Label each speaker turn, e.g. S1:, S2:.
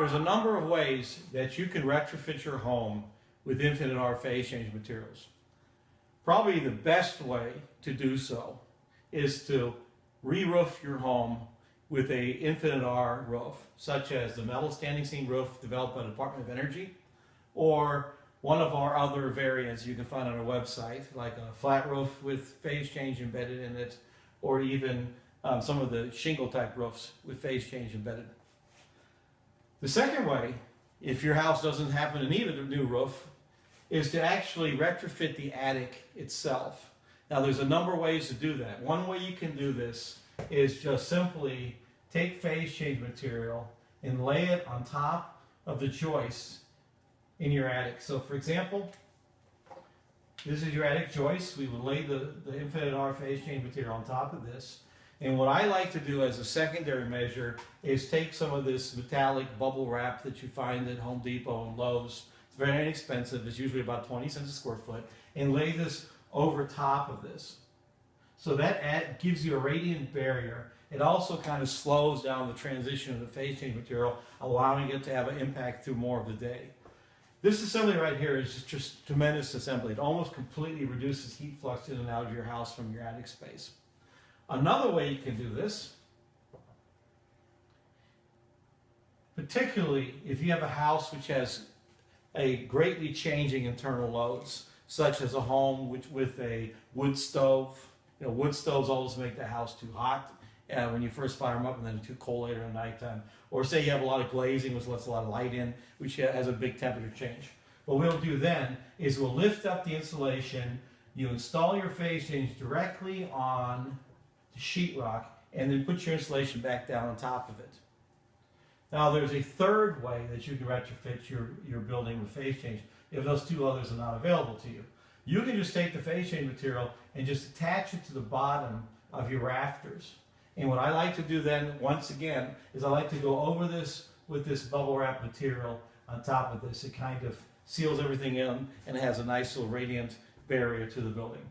S1: There's a number of ways that you can retrofit your home with Infinite R phase change materials. Probably the best way to do so is to re-roof your home with a Infinite R roof, such as the metal standing seam roof developed by the Department of Energy, or one of our other variants you can find on our website, like a flat roof with phase change embedded in it, or even some of the shingle type roofs with phase change embedded. The second way, if your house doesn't happen to need a new roof, is to actually retrofit the attic itself. Now there's a number of ways to do that. One way you can do this is just simply take phase change material and lay it on top of the joists in your attic. So for example, this is your attic joist. We would lay the Infinite R phase change material on top of this. And what I like to do as a secondary measure is take some of this metallic bubble wrap that you find at Home Depot and Lowe's. It's very inexpensive. It's usually about 20 cents a square foot. And lay this over top of this. So that gives you a radiant barrier. It also kind of slows down the transition of the phase change material, allowing it to have an impact through more of the day. This assembly right here is just tremendous assembly. It almost completely reduces heat flux in and out of your house from your attic space. Another way you can do this, particularly if you have a house which has a greatly changing internal loads, such as a home with a wood stove. You know, wood stoves always make the house too hot when you first fire them up, and then too cold later in the nighttime. Or say you have a lot of glazing, which lets a lot of light in, which has a big temperature change. What we'll do then is we'll lift up the insulation, you install your phase change directly on the sheetrock, and then put your insulation back down on top of it. Now there's a third way that you can retrofit your building with phase change if those two others are not available to you. You can just take the phase change material and just attach it to the bottom of your rafters. And what I like to do then, once again, is I like to go over this with this bubble wrap material on top of this. It kind of seals everything in and has a nice little radiant barrier to the building.